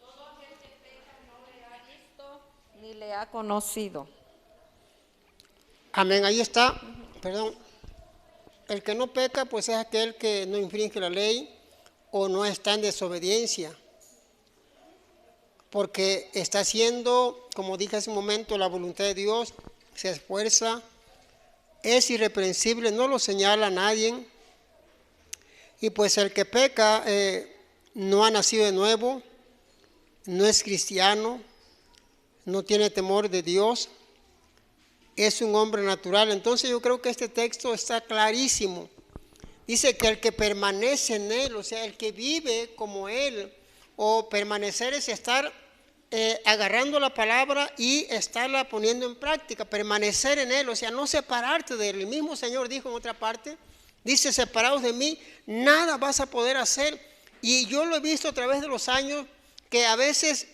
Todo aquel que peca no le ha visto ni le ha conocido. Amén, ahí está. Perdón. El que no peca, pues es aquel que no infringe la ley o no está en desobediencia, porque está haciendo, como dije hace un momento, la voluntad de Dios, se esfuerza, es irreprensible, no lo señala a nadie. Y pues el que peca no ha nacido de nuevo, no es cristiano, no tiene temor de Dios, es un hombre natural. Entonces yo creo que este texto está clarísimo. Dice que el que permanece en Él, o sea, el que vive como Él, o permanecer es estar agarrando la palabra y estarla poniendo en práctica, permanecer en Él, o sea, no separarte de Él. El mismo Señor dijo en otra parte, dice, separados de mí, nada vas a poder hacer. Y yo lo he visto a través de los años, que a veces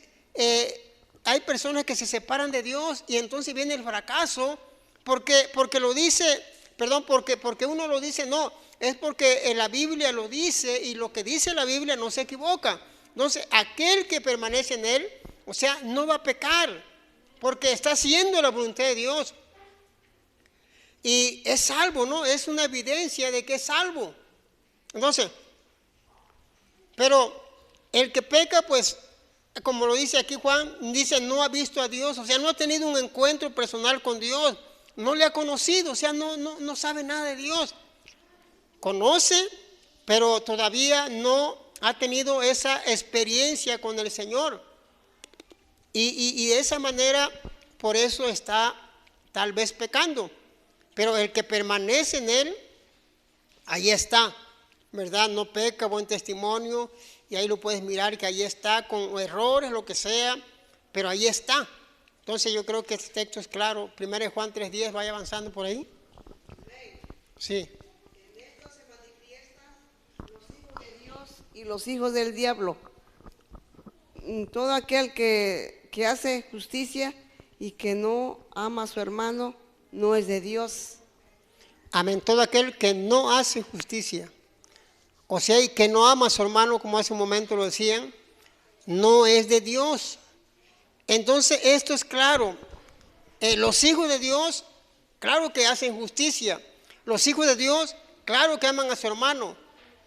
hay personas que se separan de Dios y entonces viene el fracaso, porque lo dice, perdón, porque uno lo dice, no, es porque la Biblia lo dice y lo que dice la Biblia no se equivoca. Entonces, aquel que permanece en Él, o sea, no va a pecar, porque está haciendo la voluntad de Dios. Y es salvo, ¿no? Es una evidencia de que es salvo. Entonces, pero el que peca, pues, como lo dice aquí Juan, dice, no ha visto a Dios, o sea, no ha tenido un encuentro personal con Dios, no le ha conocido, o sea, no sabe nada de Dios. Conoce, pero todavía no ha tenido esa experiencia con el Señor. Y de esa manera, por eso está tal vez pecando. Pero el que permanece en Él, ahí está, ¿verdad? No peca, buen testimonio, y ahí lo puedes mirar que ahí está, con errores, lo que sea, pero ahí está. Entonces yo creo que este texto es claro. 1 Juan 3:10, vaya avanzando por ahí. Sí. En esto se manifiestan los hijos de Dios y los hijos del diablo. Todo aquel que hace justicia y que no ama a su hermano no es de Dios. Amén. Todo aquel que no hace justicia, o sea, y que no ama a su hermano, como hace un momento lo decían, no es de Dios. Entonces esto es claro. Los hijos de Dios, claro que hacen justicia. Los hijos de Dios, claro que aman a su hermano.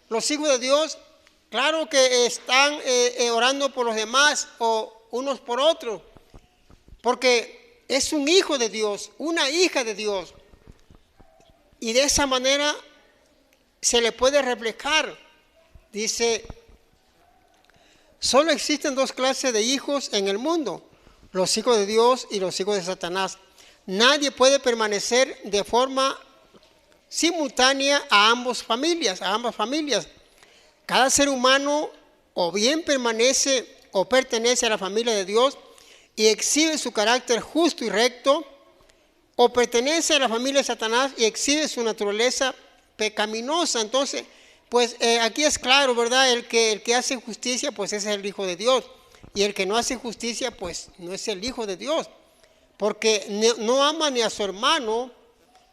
Los hijos de Dios, claro que están orando por los demás o unos por otros, porque es un hijo de Dios, una hija de Dios. Y de esa manera se le puede reflejar. Dice, solo existen dos clases de hijos en el mundo, los hijos de Dios y los hijos de Satanás. Nadie puede permanecer de forma simultánea a ambas familias. Cada ser humano o bien permanece o pertenece a la familia de Dios y exhibe su carácter justo y recto, o pertenece a la familia de Satanás y exhibe su naturaleza pecaminosa. Entonces, pues aquí es claro, ¿verdad? El que hace justicia, pues ese es el hijo de Dios. Y el que no hace justicia, pues no es el hijo de Dios. Porque no ama ni a su hermano,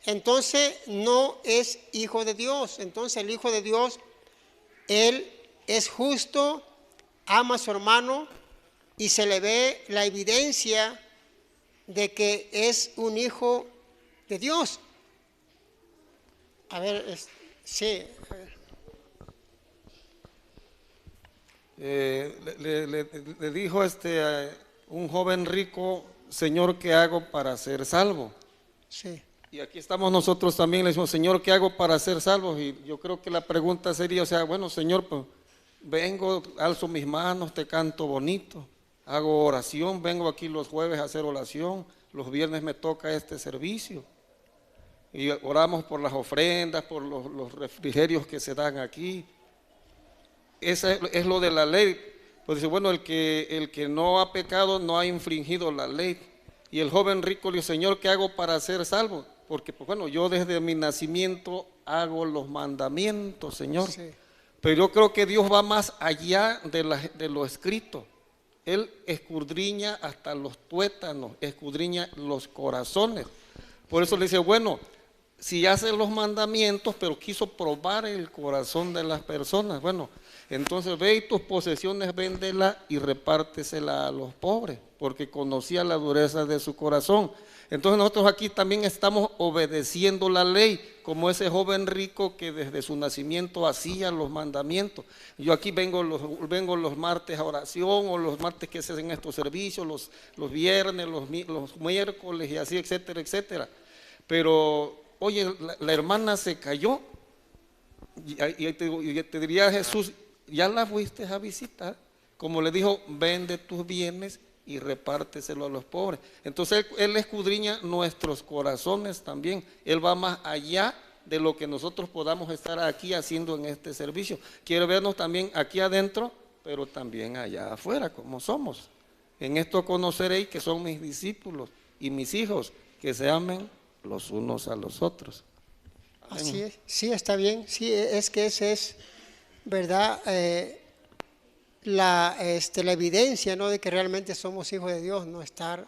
entonces no es hijo de Dios. Entonces el hijo de Dios, él es justo, ama a su hermano y se le ve la evidencia de que es un hijo de Dios. A ver, sí. Le dijo un joven rico, Señor, ¿qué hago para ser salvo? Sí. Y aquí estamos nosotros también, le decimos, Señor, ¿qué hago para ser salvo? Y yo creo que la pregunta sería, o sea, bueno, Señor, pues vengo, alzo mis manos, te canto bonito, hago oración, vengo aquí los jueves a hacer oración, los viernes me toca este servicio. Y oramos por las ofrendas, por los refrigerios que se dan aquí. Esa es lo de la ley. Pues dice, bueno, el que no ha pecado no ha infringido la ley. Y el joven rico le dijo, Señor, ¿qué hago para ser salvo? Porque, pues bueno, yo desde mi nacimiento hago los mandamientos, Señor. Sí. Pero yo creo que Dios va más allá de lo escrito. Él escudriña hasta los tuétanos, escudriña los corazones. Por eso le dice, bueno, si hace los mandamientos, pero quiso probar el corazón de las personas, bueno, entonces ve y tus posesiones, véndela y repártesela a los pobres, porque conocía la dureza de su corazón. Entonces nosotros aquí también estamos obedeciendo la ley, como ese joven rico que desde su nacimiento hacía los mandamientos. Yo aquí vengo los martes a oración, o los martes que se hacen estos servicios, los viernes, los miércoles y así, etcétera, etcétera. Pero, oye, la hermana se cayó, y te diría Jesús, ¿ya la fuiste a visitar? Como le dijo, vende tus bienes y repárteselo a los pobres. Entonces él escudriña nuestros corazones también. Él va más allá de lo que nosotros podamos estar aquí haciendo en este servicio. Quiere vernos también aquí adentro, pero también allá afuera, como somos. En esto conoceréis que son mis discípulos y mis hijos, que se amen los unos a los otros. Amén. Así es, sí, está bien, sí, es que ese es, ¿verdad? La evidencia, ¿no?, de que realmente somos hijos de Dios, no estar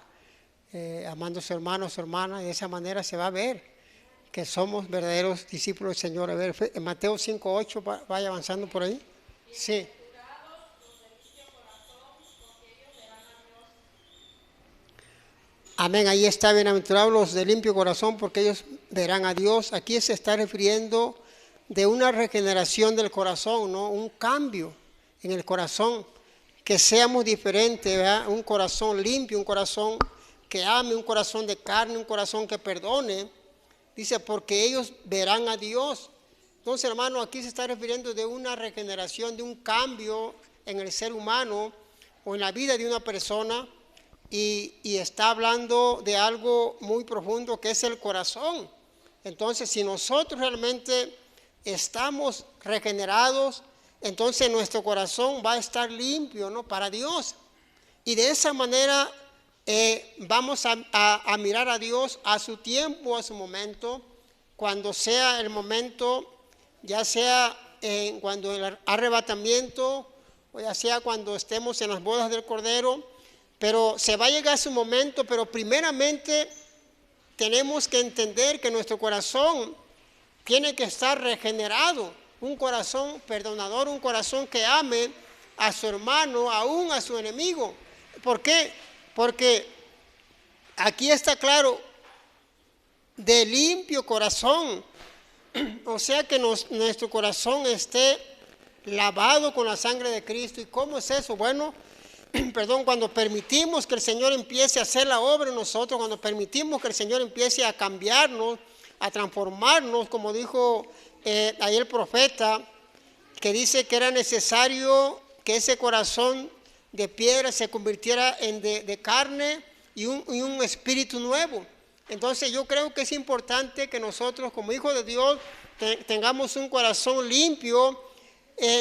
amando a su hermano, a su hermana, y de esa manera se va a ver que somos verdaderos discípulos del Señor. A ver, en Mateo 5:8, vaya avanzando por ahí. Sí. Amén, ahí está, bienaventurados los de limpio corazón, porque ellos verán a Dios. Aquí se está refiriendo de una regeneración del corazón, ¿no? Un cambio en el corazón, que seamos diferentes, ¿verdad? Un corazón limpio, un corazón que ame, un corazón de carne, un corazón que perdone. Dice, porque ellos verán a Dios. Entonces, hermano, aquí se está refiriendo de una regeneración, de un cambio en el ser humano o en la vida de una persona. Y está hablando de algo muy profundo que es el corazón. Entonces, si nosotros realmente estamos regenerados, entonces nuestro corazón va a estar limpio, ¿no?, para Dios. Y de esa manera vamos a mirar a Dios a su tiempo, a su momento, cuando sea el momento, ya sea cuando el arrebatamiento, o ya sea cuando estemos en las bodas del Cordero. Pero se va a llegar a su momento, pero primeramente tenemos que entender que nuestro corazón tiene que estar regenerado, un corazón perdonador, un corazón que ame a su hermano, aún a su enemigo. ¿Por qué? Porque aquí está claro, de limpio corazón, o sea que nuestro corazón esté lavado con la sangre de Cristo. ¿Y cómo es eso? Bueno, cuando permitimos que el Señor empiece a hacer la obra en nosotros, cuando permitimos que el Señor empiece a cambiarnos, a transformarnos, como dijo ahí el profeta, que dice que era necesario que ese corazón de piedra se convirtiera en de carne y un espíritu nuevo. Entonces yo creo que es importante que nosotros como hijos de Dios tengamos un corazón limpio,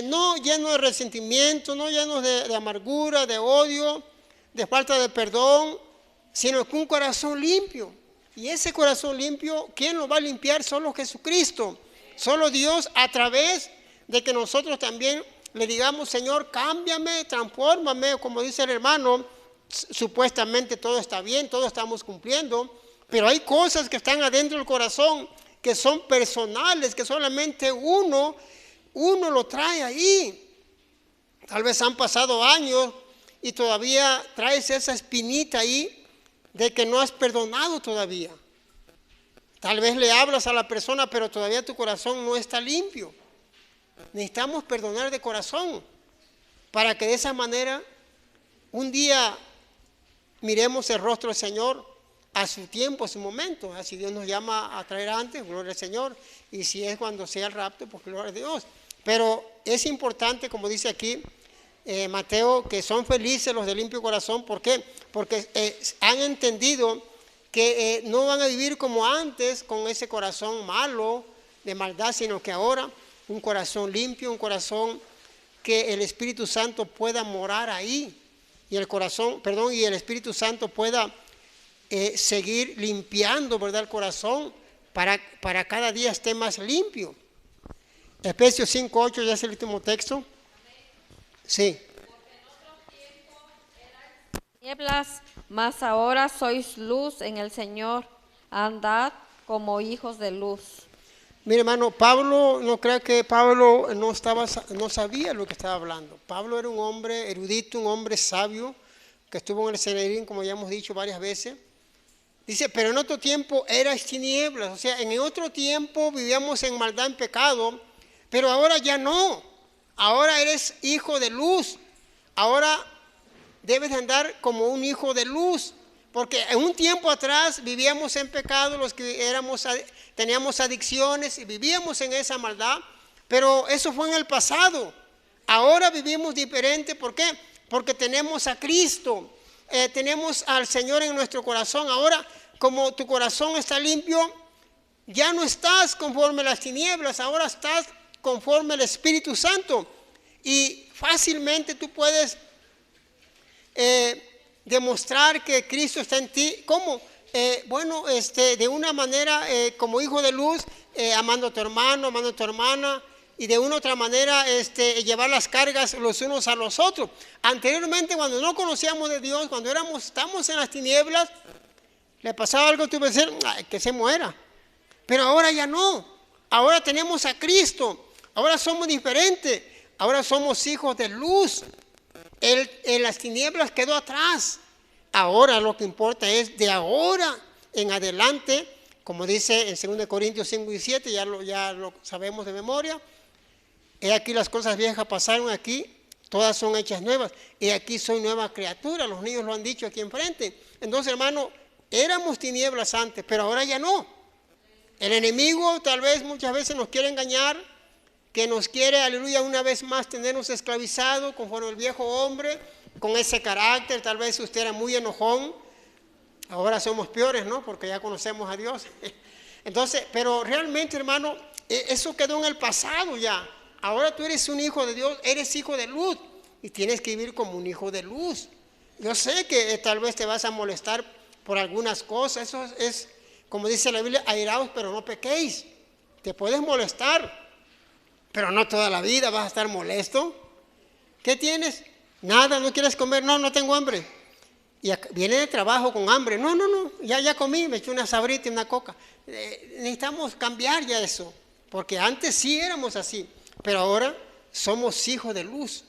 no lleno de resentimiento, no lleno de amargura, de odio, de falta de perdón, sino que un corazón limpio. Y ese corazón limpio, ¿quién lo va a limpiar? Solo Jesucristo, solo Dios, a través de que nosotros también le digamos, Señor, cámbiame, transfórmame. Como dice el hermano, supuestamente todo está bien, todo estamos cumpliendo, pero hay cosas que están adentro del corazón que son personales, que solamente uno lo trae ahí. Tal vez han pasado años y todavía traes esa espinita ahí de que no has perdonado todavía. Tal vez le hablas a la persona, pero todavía tu corazón no está limpio. Necesitamos perdonar de corazón para que de esa manera un día miremos el rostro del Señor a su tiempo, a su momento. Si Dios nos llama a traer antes, gloria al Señor. Y si es cuando sea el rapto, pues gloria a Dios. Pero es importante, como dice aquí Mateo, que son felices los de limpio corazón. ¿Por qué? Porque han entendido que no van a vivir como antes con ese corazón malo, de maldad, sino que ahora un corazón limpio, un corazón que el Espíritu Santo pueda morar ahí. Y y el Espíritu Santo pueda seguir limpiando, ¿verdad?, el corazón para cada día esté más limpio. Efesios 5:8 ya es el último texto. Sí. Tinieblas, mas ahora sois luz en el Señor, andad como hijos de luz. Mire, hermano, Pablo, no creo que Pablo no sabía lo que estaba hablando. Pablo era un hombre erudito, un hombre sabio, que estuvo en el Sanedrín, como ya hemos dicho varias veces. Dice, pero en otro tiempo erais tinieblas, o sea, en otro tiempo vivíamos en maldad, en pecado, pero ahora ya no. Ahora eres hijo de luz. Ahora debes de andar como un hijo de luz. Porque en un tiempo atrás vivíamos en pecado, los que teníamos adicciones y vivíamos en esa maldad. Pero eso fue en el pasado. Ahora vivimos diferente. ¿Por qué? Porque tenemos a Cristo. Tenemos al Señor en nuestro corazón. Ahora, como tu corazón está limpio, ya no estás conforme a las tinieblas. Ahora estás conforme al Espíritu Santo. Y fácilmente tú puedes demostrar que Cristo está en ti. ¿Cómo? Bueno, de una manera como hijo de luz, amando a tu hermano, amando a tu hermana, y de una u otra manera llevar las cargas los unos a los otros. Anteriormente, cuando no conocíamos de Dios, cuando estamos en las tinieblas, le pasaba algo, tú ibas a decir, "Ay, que se muera". Pero ahora ya no. Ahora tenemos a Cristo. Ahora somos diferentes. Ahora somos hijos de luz. En las tinieblas quedó atrás. Ahora lo que importa es de ahora en adelante, como dice en 2 Corintios 5 y 7, ya lo sabemos de memoria. He aquí las cosas viejas pasaron aquí, todas son hechas nuevas. He aquí soy nueva criatura, los niños lo han dicho aquí enfrente. Entonces, hermano, éramos tinieblas antes, pero ahora ya no. El enemigo tal vez muchas veces nos quiere engañar, que nos quiere, aleluya, una vez más tenernos esclavizados conforme el viejo hombre, con ese carácter. Tal vez usted era muy enojón, ahora somos peores, ¿no? Porque ya conocemos a Dios. Entonces, pero realmente, hermano, eso quedó en el pasado ya. Ahora tú eres un hijo de Dios, eres hijo de luz y tienes que vivir como un hijo de luz. Yo sé que tal vez te vas a molestar por algunas cosas, eso es, como dice la Biblia, airaos pero no pequéis. Te puedes molestar, pero no toda la vida vas a estar molesto. ¿Qué tienes? Nada, no quieres comer, no tengo hambre. Y viene de trabajo con hambre, no, ya comí, me eché una sabrita y una coca. Necesitamos cambiar ya eso, porque antes sí éramos así, pero ahora somos hijos de luz.